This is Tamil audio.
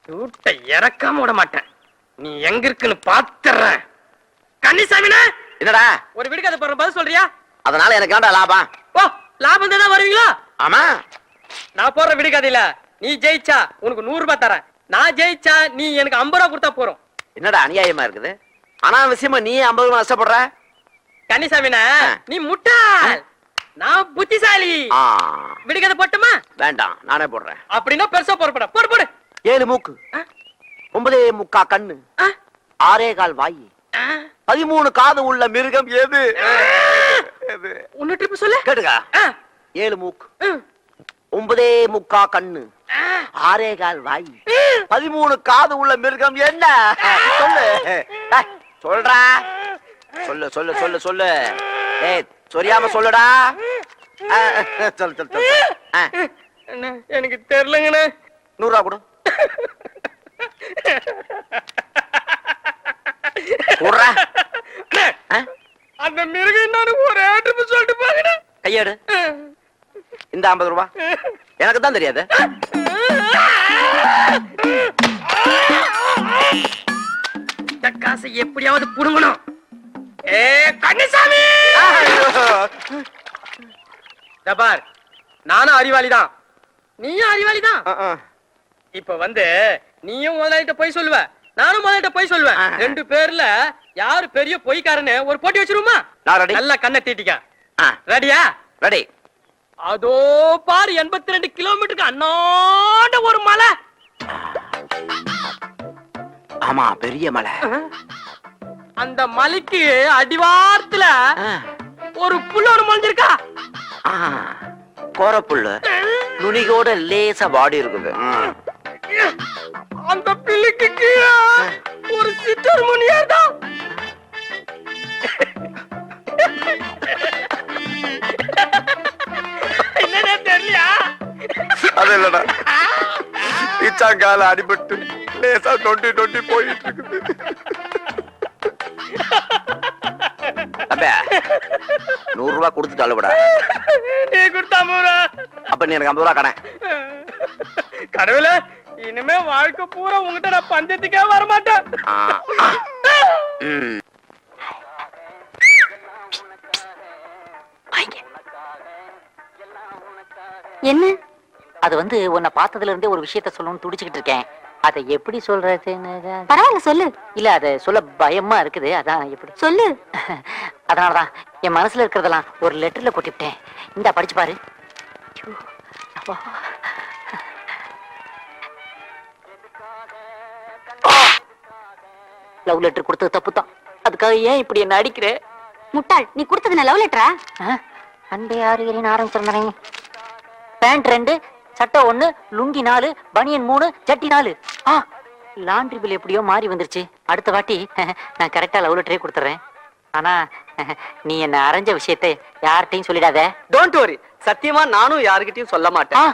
சூட்டை இறக்காம விட மாட்டேன். நீ எங்க இருக்குன்னு பாத்துறேன். கன்னிசாமினா என்னடா ஒரு வீடுக்கு அது போற பதில் சொல்றியா? அதனால எனக்கு வேண்டாம் லாபம். ஓ லாபம் தான் வருவீங்களா? ஆமா. நான் போற விடுகதையில நீ ஜெயிச்சா உனக்கு 100 ரூபாய் தரேன். நான் ஜெயிச்சா நீ எனக்கு 50 ரூபாய் கொடுத்தா போறோம். என்னடா அநியாயமா இருக்குது? அனாவசியமா நீ 50 ரூபாய் நஷ்டப்படுற. கன்னிசாமினா நீ முட்டாள், நான் புத்திசாலி. விடுகதை போட்டுமா? வேண்டாம், நானே போடுறேன். அப்படின்னா பெருசா போறப்பட போடு போடு. 7 மூக்கு, 9.75 கண்ணு, 6.25 வாய், 13 காது உள்ள மிருகம் எது? உன்ன ட்ரிப் சொல்லு. கேட்டுக்கா. 7 மூக்கு, 9.75 கண்ணு, 6.25 வாய், 13 காது உள்ள மிருகம் என்ன? சொல்லு. சொல்றா. சொல்லு சொல்லு சொல்லு சொல்லு. ஏய் சொரியாம சொல்லுடா. சொல்லு சொல்லு சொல்லு. எனக்கு தெரியலங்கண்ணே. 100 ரூபா கொடு. அந்த மிருகம் என்னன்னு ஒரு ட்ரிப் சொல்லிட்டு பாருங்க. கையேடு. இந்த 50 ரூபா எனக்கு தான் தெரியாது. காசை எப்படியாவது புடுங்கணும். ஏ கன்னிசாமி, பார் நானும் அறிவாளிதான், நீயும் அறிவாளிதான். இப்ப நீயும் முதலாளிட்ட போய் சொல்லுவ, நானும் முதலாளிட்ட போய் சொல்லுவேன். 2 பேர்ல யாரு பெரிய பொய்க்காரன்னு ஒரு போட்டி வச்சிருமா? நல்லா கண்ணை தீட்டிக்க. ரெடியா? ரெடி. அதோ பாரு 82 கிலோமீட்டருக்கு அண்ணாண்ட ஒரு மலை. ஆமா, பெரிய மலை. அந்த மலைக்கு அடிவாரத்துல ஒரு புல்லு ஒண்ணு முளைஞ்சிருக்கா. கோரப்புல்லு நுனிகோட லேசா பாடி இருக்குது. அந்த பிள்ளைக்கு கீழே ஒரு சித்தர் முனியார் தான். என்னடா தெரியலையா? அது இல்லடா, பிச்சாங்கால அடிபட்டு லேசா நொண்டி நொண்டி போயிட்டு இருக்குது. 100 ரூபா கொடுத்துட்டாலும்டா. நீ கொடுத்தா 50 ரூபா. அப்ப நீ எனக்கு 50 ரூபா கடன். கடவுளே, இனிமே வாழ்க்கை பூரா உங்ககிட்ட நான் பஞ்சத்துக்கே வரமாட்டேன். என்ன? அது உன்னை பார்த்ததுல இருந்தே ஒரு விஷயத்த சொல்லணும்னு துடிச்சுக்கிட்டு இருக்கேன். அதை எப்படி சொல்றதுன்னு. பரவாயில்ல சொல்லு. இல்ல, அதை சொல்ல பயமா இருக்குது. அதான் எப்படி சொல்லு. அதனாலதான் என் மனசுல இருக்கிறதெல்லாம் ஒரு லெட்டர்ல கொட்டிவிட்டேன். இந்த படிச்சு பாரு. லவ் லெட்டர் கொடுத்தது தப்புதான். அதுக்காக ஏன் இப்படி என்ன அடிக்கிற? முட்டாள், நீ கொடுத்தது லவ் லெட்டரா? அன்பே 6 ஆரம்பிச்சிருந்தேன். பேண்ட் 2, சட்டை 1, லுங்கி 4, பனியன் 3, ஜட்டி 4. லாண்ட்ரி பில் எப்படியோ மாறி வந்துருச்சு. அடுத்த வாட்டி நான் கரெக்டா லவ் லெட்டரே கொடுத்துறேன். ஆனா நீ என்ன அரைஞ்ச விஷயத்தை யார்கிட்டையும் சொல்லிடாத. Don't worry. சத்தியமா நானும் யாருக்கிட்டையும் சொல்ல மாட்டேன்.